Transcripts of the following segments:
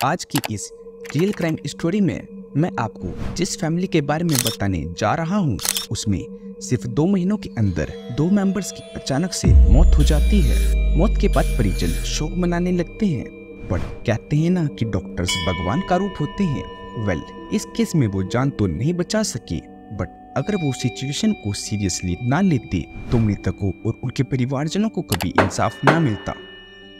आज की इस रियल क्राइम स्टोरी में मैं आपको जिस फैमिली के बारे में बताने जा रहा हूँ उसमें सिर्फ 2 महीनों के अंदर 2 मेंबर्स की अचानक से मौत हो जाती है। मौत के बाद परिजन शोक मनाने लगते हैं, बट कहते हैं ना कि डॉक्टर्स भगवान का रूप होते हैं। इस केस में वो जान तो नहीं बचा सके, बट अगर वो सिचुएशन को सीरियसली ना लेते तो मृतकों और उनके परिवारजनों को कभी इंसाफ ना मिलता।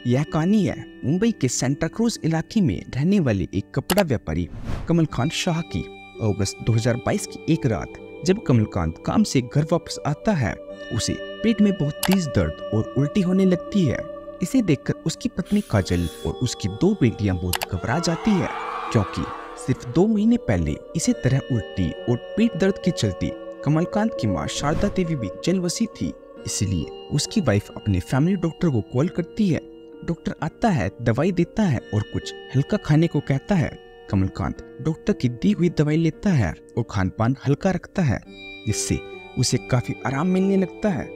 यह कहानी है मुंबई के सेंटा क्रूज इलाके में रहने वाले एक कपड़ा व्यापारी कमलकांत शाह की। अगस्त 2022 की एक रात जब कमलकांत काम से घर वापस आता है, उसे पेट में बहुत तेज दर्द और उल्टी होने लगती है। इसे देखकर उसकी पत्नी काजल और उसकी 2 बेटियां बहुत घबरा जाती है, क्योंकि सिर्फ 2 महीने पहले इसी तरह उल्टी और पेट दर्द के चलते कमलकांत की मां शारदा देवी भी चल बसी थी। इसलिए उसकी वाइफ अपने फैमिली डॉक्टर को कॉल करती है। डॉक्टर आता है, दवाई देता है और कुछ हल्का खाने को कहता है। कमलकांत डॉक्टर की दी हुई दवाई लेता है और खान पान हल्का रखता है, जिससे उसे काफी आराम मिलने लगता है।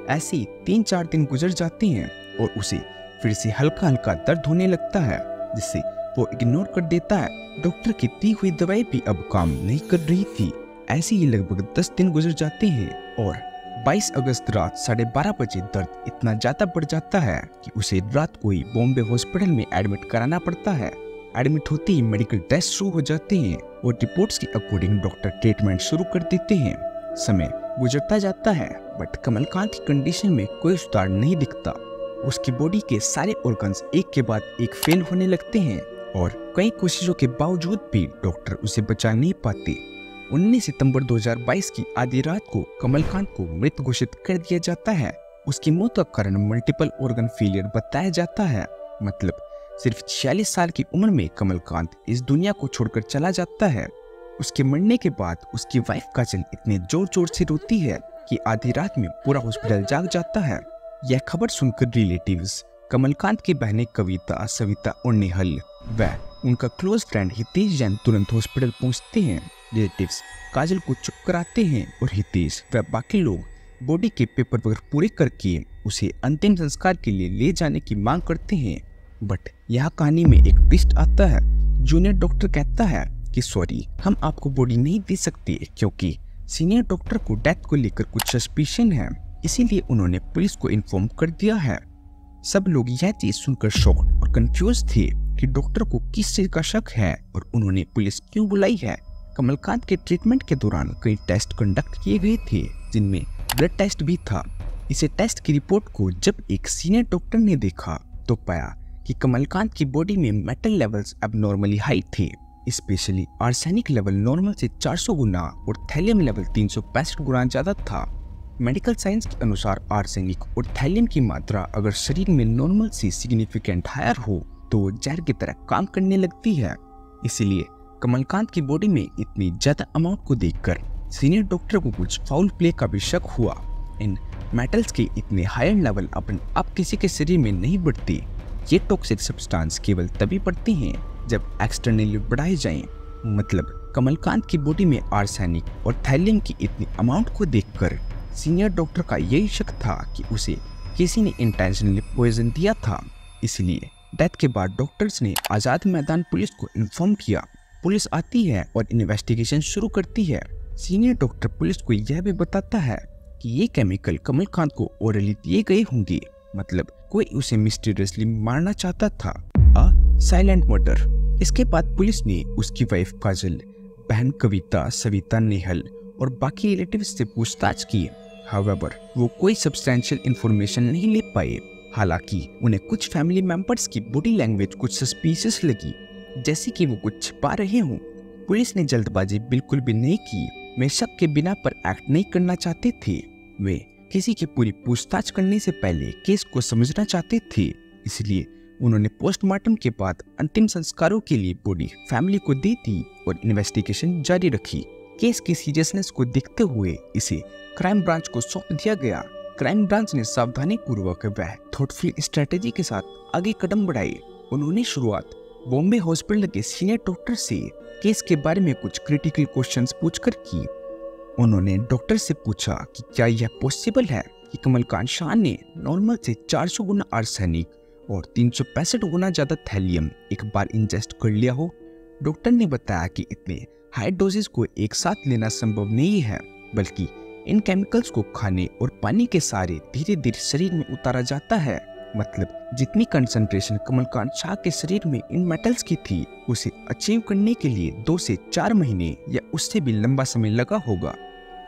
ऐसे ही 3-4 दिन गुजर जाते हैं और उसे फिर से हल्का हल्का दर्द होने लगता है, जिससे वो इग्नोर कर देता है। डॉक्टर की दी हुई दवाई भी अब काम नहीं कर रही थी। ऐसे ही लगभग 10 दिन गुजर जाते हैं और 22 अगस्त रात 12:30 बजे दर्द इतना ज्यादा बढ़ जाता है कि उसे रात को ही बॉम्बे हॉस्पिटल में एडमिट कराना पड़ता है। एडमिट होते ही मेडिकल टेस्ट शुरू हो जाते हैं और रिपोर्ट्स के अकॉर्डिंग डॉक्टर ट्रीटमेंट शुरू कर देते हैं। समय गुजरता जाता है, बट कमलकांत की कंडीशन में कोई सुधार नहीं दिखता। उसकी बॉडी के सारे ऑर्गन्स एक के बाद एक फेल होने लगते हैं और कई कोशिशों के बावजूद भी डॉक्टर उसे बचा नहीं पाते। 19 सितंबर 2022 की आधी रात को कमलकांत को मृत घोषित कर दिया जाता है। उसकी मौत का कारण मल्टीपल ऑर्गन फेलियर बताया जाता है। मतलब सिर्फ 46 साल की उम्र में कमलकांत इस दुनिया को छोड़कर चला जाता है। उसके मरने के बाद उसकी वाइफ काजल इतने जोर जोर से रोती है कि आधी रात में पूरा हॉस्पिटल जाग जाता है। यह खबर सुनकर रिलेटिव्स, कमलकांत की बहनें कविता, सविता और नेहल व उनका क्लोज फ्रेंड हितेश जैन तुरंत हॉस्पिटल पहुंचते हैं। रिलेटिव्स काजल को चुप कराते हैं और हितेश व बाकी लोग बॉडी के पेपर वर्क पूरे करके उसे अंतिम संस्कार के लिए ले जाने की मांग करते हैं। बट यहाँ कहानी में एक ट्विस्ट आता है। जूनियर डॉक्टर कहता है कि सॉरी, हम आपको बॉडी नहीं दे सकते क्योंकि सीनियर डॉक्टर को डेथ को लेकर कुछ सस्पिशन है, इसीलिए उन्होंने पुलिस को इन्फॉर्म कर दिया है। सब लोग यह चीज सुनकर शॉक्ड और कंफ्यूज थे कि डॉक्टर को किस चीज का शक है और उन्होंने पुलिस क्यों बुलाई है। कमलकांत के ट्रीटमेंट के दौरान कई टेस्ट कंडक्ट किए गए थे, जिनमें ब्लड टेस्ट भी था। इसे टेस्ट की रिपोर्ट को जब एक सीनियर डॉक्टर ने देखा तो पाया कि कमलकांत की बॉडी में मेटल लेवल्स एबनॉर्मली हाई थे, स्पेशली आर्सेनिक लेवल नॉर्मल से 400 गुना और थैलियम लेवल 365 गुना ज्यादा था। मेडिकल साइंस के अनुसार आर्सेनिक और थैलियम की मात्रा अगर शरीर में नॉर्मल से सिग्निफिकेंट हायर हो तो जहर की तरह काम करने लगती है। इसलिए कमलकांत की बॉडी में इतनी ज्यादा अमाउंट को देखकर सीनियर डॉक्टर को कुछ फाउल प्ले का भी शक हुआ। इन मेटल्स के इतने हायर लेवल अपने आप किसी के शरीर में नहीं बढ़ते। ये टॉक्सिक सब्सटेंस केवल तभी बढ़ते हैं जब एक्सटर्नली बढ़ाए जाएं। मतलब कमलकांत की बॉडी में आर्सेनिक और थैलियम की इतनी अमाउंट को देखकर सीनियर डॉक्टर का यही शक था कि उसे किसी ने इंटेंशनली पॉइजन दिया था। इसलिए डेथ के बाद डॉक्टर्स ने आजाद मैदान पुलिस को इन्फॉर्म किया। पुलिस आती है और इन्वेस्टिगेशन शुरू करती है। सीनियर डॉक्टर पुलिस को यह भी बताता है कि ये केमिकल कमलकांत को ओरली दिए गए होंगे, मतलब कोई उसे मिस्टीरियसली मारना चाहता था। Silent murder. इसके बाद पुलिस ने उसकी वाइफ काजल, बहन कविता, सविता, नेहल और बाकी रिलेटिव्स से पूछताछ की। हाउएवर वो कोई सब्सटेंशियल इंफॉर्मेशन नहीं ले पाए। हालांकि उन्हें कुछ फैमिली मेंबर्स की बॉडी लैंग्वेज कुछ सस्पिशियस लगी, जैसे कि वो कुछ छिपा रहे हों। पुलिस ने जल्दबाजी बिल्कुल भी नहीं की। वे शक के बिना पर एक्ट नहीं करना चाहते थे। वे किसी की पूरी पूछताछ करने से पहले केस को समझना चाहते थे। इसलिए उन्होंने पोस्टमार्टम के बाद अंतिम संस्कारों के लिए बॉडी फैमिली को दी थी और इन्वेस्टिगेशन जारी रखी। केस की सीरियसनेस को देखते हुए इसे क्राइम ब्रांच को सौंप दिया गया। क्राइम ब्रांच ने सावधानी पूर्वक व थॉटफुल स्ट्रेटेजी के साथ आगे कदम बढ़ाए। उन्होंने शुरुआत बॉम्बे हॉस्पिटल के सीनियर डॉक्टर से केस के बारे में कुछ क्रिटिकल क्वेश्चंस पूछकर की। उन्होंने डॉक्टर से पूछा कि क्या यह पॉसिबल है कि कमलकांत शाह ने नॉर्मल से 400 गुना आर्सेनिक और 365 गुना ज्यादा थैलियम एक बार इंजेस्ट कर लिया हो। डॉक्टर ने बताया कि इतने हाई डोजेस को एक साथ लेना संभव नहीं है, बल्कि इन केमिकल्स को खाने और पानी के सहारे धीरे धीरे शरीर में उतारा जाता है। मतलब जितनी कंसंट्रेशन कमलकांत शाह के शरीर में इन मेटल्स की थी, उसे अचीव करने के लिए 2 से 4 महीने या उससे भी लंबा समय लगा होगा।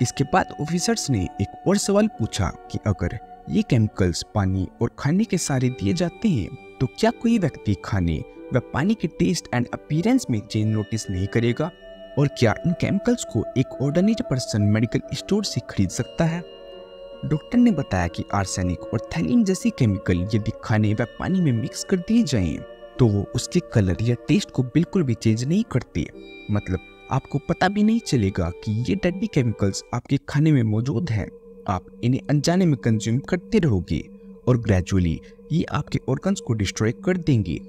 इसके बाद ऑफिसर्स ने एक और सवाल पूछा कि अगर ये केमिकल्स पानी और खाने के सहारे दिए जाते हैं तो क्या कोई व्यक्ति खाने व पानी के टेस्ट एंड अपीयरेंस में चेंज नोटिस नहीं करेगा, और क्या इन केमिकल्स को एक ऑर्डिनरी पर्सन मेडिकल स्टोर से खरीद सकता है। डॉक्टर ने बताया कि आर्सेनिक और थैलियम जैसी केमिकल यदि खाने व पानी में मिक्स कर दिए जाएं तो वो उसके कलर या टेस्ट को बिल्कुल भी चेंज नहीं करते। मतलब आपको पता भी नहीं चलेगा कि ये डेडली केमिकल्स आपके खाने में मौजूद हैं। आप इन्हें अनजाने में कंज्यूम करते रहोगे और ग्रेजुअली ये आपके ऑर्गन्स को डिस्ट्रॉय कर देंगे।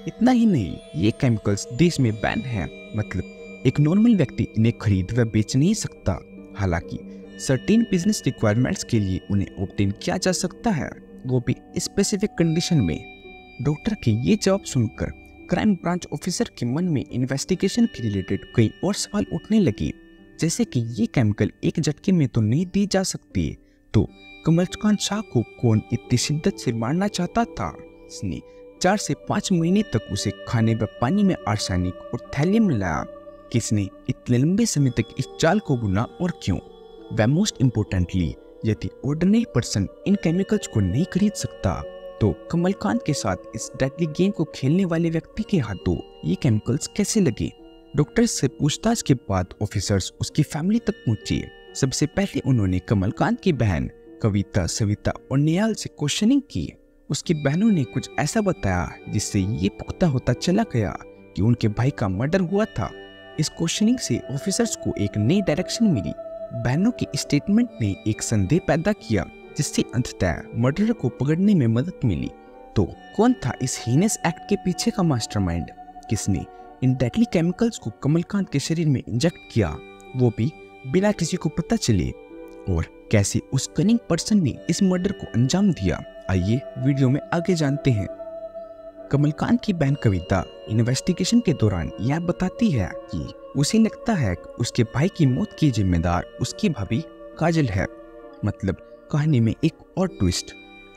इतना ही नहीं, ये केमिकल्स देश में बैन है। मतलब एक नॉर्मल व्यक्ति इन्हें खरीद व बेच नहीं सकता। हालांकि सर्टेन बिजनेस रिक्वायरमेंट्स के लिए उन्हें ऑब्टेन किया जा सकता है, वो भी स्पेसिफिक कंडीशन में। डॉक्टर के ये जवाब सुनकर क्राइम ब्रांच ऑफिसर के मन में इन्वेस्टिगेशन के रिलेटेड कई और सवाल उठने लगे, जैसे कि ये केमिकल एक झटके में तो नहीं दी जा सकती, तो कमलकांत शाह को कौन इतनी शिद्दत से मारना चाहता था। इसने 4 से 5 महीने तक उसे खाने व पानी में आर्सेनिक और थैलियम मिलाया। किसने इतने लंबे समय तक इस चाल को बुना और क्यों। व मोस्ट इम्पोर्टेंटली, यदि ऑर्डिनरी पर्सन इन केमिकल्स को नहीं खरीद सकता तो कमलकांत के साथ इस डेडली गेम को खेलने वाले व्यक्ति के हाथों ये केमिकल्स कैसे लगे। डॉक्टर से पूछताछ के बाद ऑफिसर्स उसकी फैमिली तक पहुंचे। सबसे पहले उन्होंने कमलकांत की बहन कविता, सविता और निहाल से क्वेश्चनिंग की। उसकी बहनों ने कुछ ऐसा बताया जिससे ये पुख्ता होता चला गया कि उनके भाई का मर्डर हुआ था। इस क्वेश्चनिंग से ऑफिसर्स को एक नई डायरेक्शन मिली। बहनों की स्टेटमेंट ने एक संदेह पैदा किया, जिससे अंततः मर्डरर को पकड़ने में मदद मिली। तो कौन था इस हीनस एक्ट के पीछे का मास्टरमाइंड? किसने इन डेडली केमिकल्स को कमलकांत के शरीर में इंजेक्ट किया, वो भी बिना किसी को पता चले? और कैसे उस कनिंग पर्सन ने इस मर्डर को अंजाम दिया? आइए वीडियो में आगे जानते हैं। कमलकांत की बहन कविता इन्वेस्टिगेशन के दौरान यह बताती है कि उसे लगता है कि उसके भाई की मौत की जिम्मेदार उसकी भाभी काजल है। मतलब कहानी में एक और ट्विस्ट।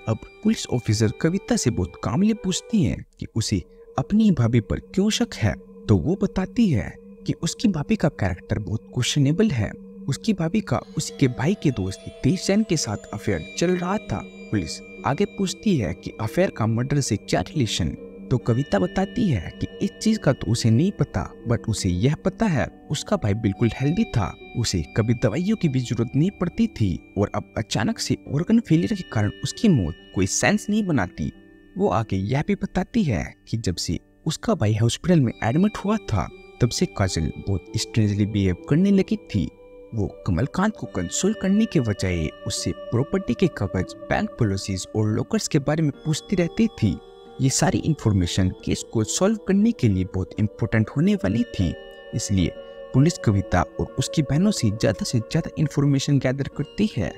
अब पुलिस ऑफिसर कविता से बहुत कामले पूछती हैं कि उसे अपनी भाभी पर क्यों शक है, तो वो बताती है कि उसकी भाभी का कैरेक्टर बहुत क्वेश्चनेबल है। उसकी भाभी का उसके भाई के दोस्त हितेश जैन के साथ अफेयर चल रहा था। पुलिस आगे पूछती है कि अफेयर का मर्डर से क्या रिलेशन, तो कविता बताती है कि इस चीज का तो उसे नहीं पता, बट उसे यह पता है उसका भाई बिल्कुल हेल्दी था, उसे कभी दवाइयों की भी जरूरत नहीं पड़ती थी, और अब अचानक से ऑर्गन फेलियर के कारण उसकी मौत कोई सेंस नहीं बनाती। वो आगे यह भी बताती है कि जब से उसका भाई हॉस्पिटल में एडमिट हुआ था, तब से काजल बहुत स्ट्रेंजली बिहेव करने लगी थी। वो कमलकांत को कंसोल करने के बजाय उससे प्रॉपर्टी के कागज, बैंक पॉलिसीज और लॉकर्स के बारे में पूछती रहती थी। ये सारी इंफॉर्मेशन केस को सॉल्व करने के लिए बहुत इम्पोर्टेंट होने वाली थी। इसलिए पुलिस कविता और उसकी बहनों से ज़्यादा इंफॉर्मेशन गैदर करती है।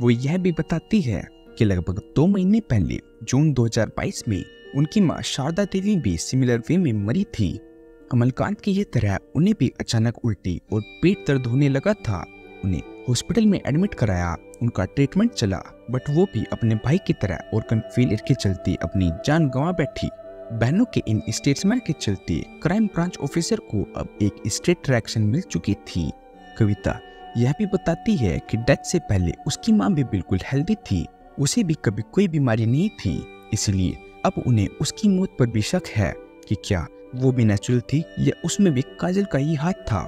वो यह भी बताती है कि लगभग 2 महीने पहले जून 2022 में उनकी मां शारदा देवी भी सिमिलर वे में मरी थी। कमलकांत की ये तरह उन्हें भी अचानक उल्टी और पेट दर्द होने लगा था। उन्हें हॉस्पिटल में एडमिट कराया, उनका ट्रीटमेंट चला, बट वो भी अपने भाई की तरह ऑर्गन फेलियर के चलते अपनी जान गंवा बैठी। बहनों के इन स्टेटमेंट के चलते क्राइम ब्रांच ऑफिसर को अब एक स्ट्रेट रिएक्शन मिल चुकी थी। कविता यह भी बताती है कि डेथ से पहले उसकी मां भी बिल्कुल हेल्दी थी, उसे भी कभी कोई बीमारी नहीं थी, इसलिए अब उन्हें उसकी मौत पर भी शक है कि क्या वो भी नेचुरल थी या उसमें भी काजल का ही हाथ था।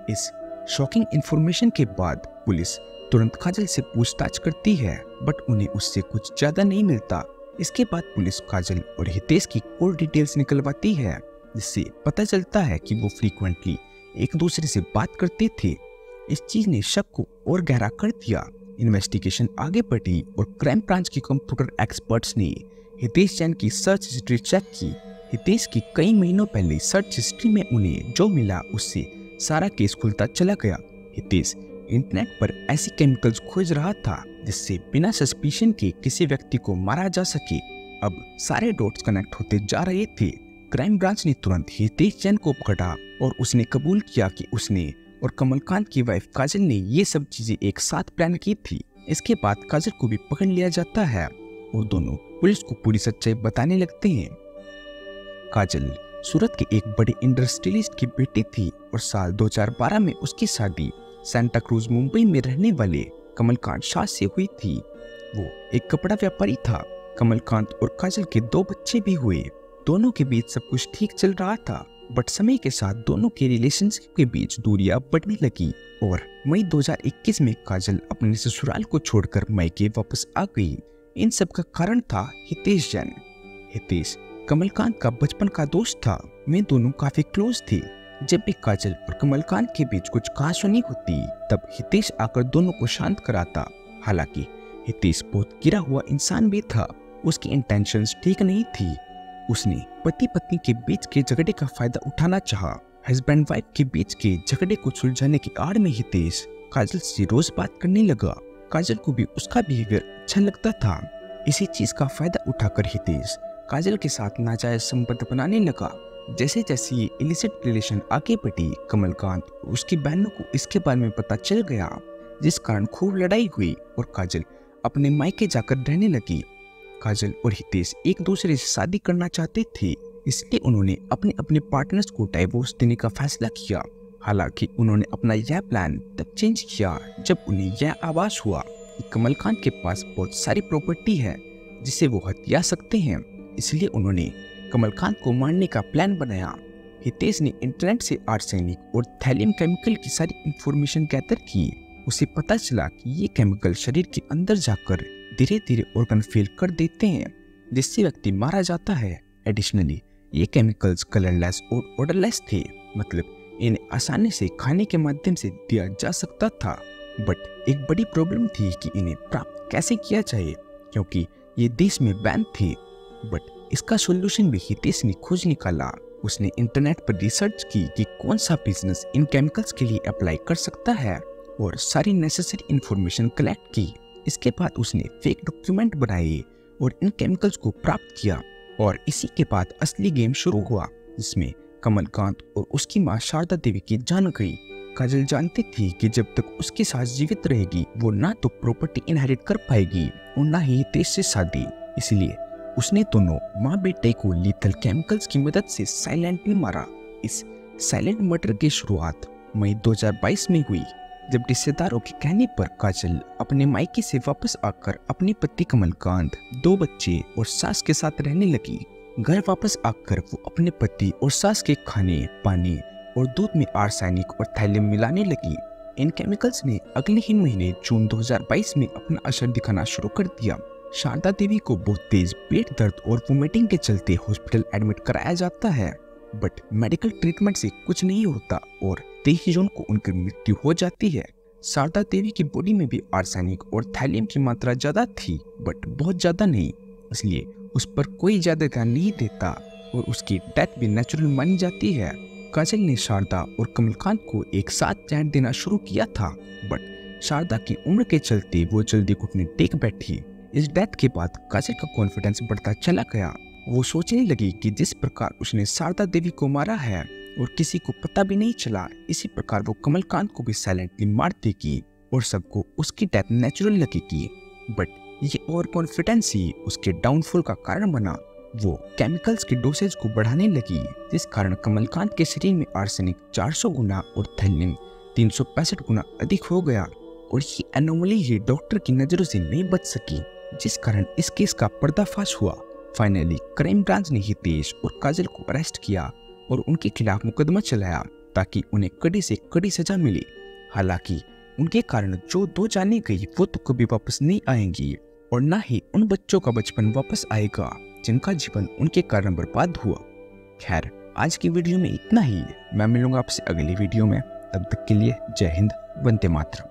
इस शॉकिंग इंफॉर्मेशन के बाद पुलिस तुरंत काजल से पूछताछ करती है, बट उन्हें उससे कुछ ज्यादा नहीं मिलता। इसके बाद पुलिस काजल और हितेश की और डिटेल्स निकलवाती है, जिससे पता चलता है कि वो फ्रीक्वेंटली एक दूसरे से बात करते थे। इस चीज ने शक को और गहरा कर दिया। इन्वेस्टिगेशन आगे बढ़ी और क्राइम ब्रांच के कंप्यूटर एक्सपर्ट्स ने हितेश जैन की सर्च हिस्ट्री चेक की। हितेश की कई महीनों पहले सर्च हिस्ट्री में उन्हें जो मिला उससे सारा केस खुलता चला गया। हितेश इंटरनेट पर ऐसी केमिकल्स खोज रहा था जिससे बिना सस्पिशन के किसी व्यक्ति को मारा जा सके। अब सारे डॉट्स कनेक्ट होते जा रहे थे। क्राइम ब्रांच ने तुरंत हितेश जैन को पकड़ा और उसने कबूल किया कि उसने और कमलकांत की वाइफ काजल ने ये सब चीजें एक साथ प्लान की थी। इसके बाद काजल को भी पकड़ लिया जाता है और दोनों पुलिस को पूरी सच्चाई बताने लगते हैं। काजल सूरत के एक बड़े इंडस्ट्रियलिस्ट की बेटी थी और साल 2012 में उसकी शादी सेंटा क्रूज मुंबई में रहने वाले कमलकांत शाह से हुई थी। वो एक कपड़ा व्यापारी था। कमलकांत और काजल के 2 बच्चे भी हुए। दोनों के बीच सब कुछ ठीक चल रहा था, बट समय के साथ दोनों के रिलेशनशिप के बीच दूरियां बढ़ने लगी और मई 2021 में काजल अपने ससुराल को छोड़कर मायके वापस आ गई। इन सब का कारण था हितेश जैन। हितेश कमलकांत का बचपन का दोस्त था। वे दोनों काफी क्लोज थे। जब भी काजल और कमलकांत के बीच कुछ कहासुनी होती तब हितेश आकर दोनों को शांत कराता। हालांकि हितेश बहुत गिरा हुआ इंसान भी था। उसकी इंटेंशंस ठीक नहीं थी। उसने पति पत्नी के बीच के झगड़े का फायदा उठाना चाहा। हस्बैंड वाइफ के बीच के झगड़े को सुलझाने की आड़ में हितेश काजल से रोज बात करने लगा। काजल को भी उसका बिहेवियर अच्छा लगता था। इसी चीज का फायदा उठाकर हितेश काजल के साथ नाजायज संबंध बनाने लगा। जैसे जैसे ये इलिसिट रिलेशन आगे बढ़ी, कमलकांत और उसकी बहनों को इसके बारे में पता चल गया, जिस कारण खूब लड़ाई हुई और काजल अपने मायके जाकर रहने लगी। काजल और हितेश एक दूसरे से शादी करना चाहते थे, इसलिए उन्होंने अपने अपने पार्टनर्स को डाइवोर्स देने का फैसला किया। हालांकि उन्होंने अपना यह प्लान तब चेंज किया जब उन्हें यह आभास हुआ कि कमलकांत के पास बहुत सारी प्रॉपर्टी है जिसे वो हथिया सकते हैं। इसलिए उन्होंने कमलकांत को मारने का प्लान बनाया। हितेश ने इंटरनेट से आर्सेनिक और थैलियम केमिकल की सारी इंफॉर्मेशन गैदर की। उसे पता चला कि ये केमिकल शरीर के अंदर जाकर धीरे धीरे ऑर्गन फेल कर देते हैं, जिससे व्यक्ति मारा जाता है। एडिशनली ये केमिकल्स कलरलेस और ऑडरलेस थे, मतलब इन्हें आसानी से खाने के माध्यम से दिया जा सकता था। बट एक बड़ी प्रॉब्लम थी कि इन्हें प्राप्त कैसे किया जाए, क्योंकि ये देश में बैन थे। बट इसका सोल्यूशन भी हितेश ने खोज निकाला। उसने इंटरनेट पर रिसर्च की कि कौन सा बिजनेस इन केमिकल्स के लिए अप्लाई कर सकता है और सारी नेसेसरी इंफॉर्मेशन कलेक्ट की। इसके बाद उसने फेक डॉक्यूमेंट बनाए और इन केमिकल्स को प्राप्त किया और इसी के बाद असली गेम शुरू हुआ, जिसमें कमलकांत और उसकी मां शारदा देवी की जान गई। काजल जानती थी कि जब तक उसके साथ जीवित रहेगी वो ना तो प्रॉपर्टी इनहेरिट कर पाएगी और ना ही हितेश से शादी। इसलिए उसने दोनों माँ बेटे को लीथल केमिकल्स की मदद से साइलेंटली मारा। इस साइलेंट मर्डर की शुरुआत मई 2022 में हुई, जब रिश्तेदारों के कहने पर काजल अपने मायके से वापस आकर अपने पति कमलकांत, 2 बच्चे और सास के साथ रहने लगी। घर वापस आकर वो अपने पति और सास के खाने, पानी और दूध में आर्सेनिक और थैलियम मिलाने लगी। इन केमिकल्स ने अगले ही महीने जून 2022 में अपना असर दिखाना शुरू कर दिया। शारदा देवी को बहुत तेज पेट दर्द और वोमिटिंग के चलते हॉस्पिटल एडमिट कराया जाता है, बट मेडिकल ट्रीटमेंट से कुछ नहीं होता और 23 जून को उनकी मृत्यु हो जाती है। शारदा देवी की बॉडी में भी आर्सेनिक और थैलियम की मात्रा ज्यादा थी, बट बहुत ज्यादा नहीं, इसलिए उस पर कोई ज्यादा ध्यान नहीं देता और उसकी डेथ भी नेचुरल मानी जाती है। काजल ने शारदा और कमलकांत को एक साथ चैन देना शुरू किया था, बट शारदा की उम्र के चलते वो जल्दी घुटने टेक बैठी। इस डेथ के बाद काजल का कॉन्फिडेंस बढ़ता चला गया। वो सोचने लगी कि जिस प्रकार उसने शारदा देवी को मारा है और किसी को पता भी नहीं चला, इसी प्रकार वो कमलकांत को भी साइलेंटली मार देगी और सबको उसकी डेथ नेचुरल लगेगी। बट ये ओवर कॉन्फिडेंस ही उसके डाउनफॉल का कारण बना। वो केमिकल्स की डोसेज को बढ़ाने लगी, जिस कारण कमलकांत के शरीर में आर्सेनिक 400 गुना और थैलियम 365 गुना अधिक हो गया और ये एनोमली ही डॉक्टर की नजरों से नहीं बच सकी, जिस कारण इस केस का पर्दाफाश हुआ। फाइनली क्राइम ब्रांच ने हितेश और काजल को अरेस्ट किया और उनके खिलाफ मुकदमा चलाया ताकि उन्हें कड़ी से कड़ी सजा मिले। हालांकि उनके कारण जो 2 जाने गई वो तो कभी वापस नहीं आएंगी और ना ही उन बच्चों का बचपन वापस आएगा जिनका जीवन उनके कारण बर्बाद हुआ। खैर, आज की वीडियो में इतना ही। मैं मिलूंगा आपसे अगली वीडियो में। तब तक के लिए जय हिंद, वंदे मातरम।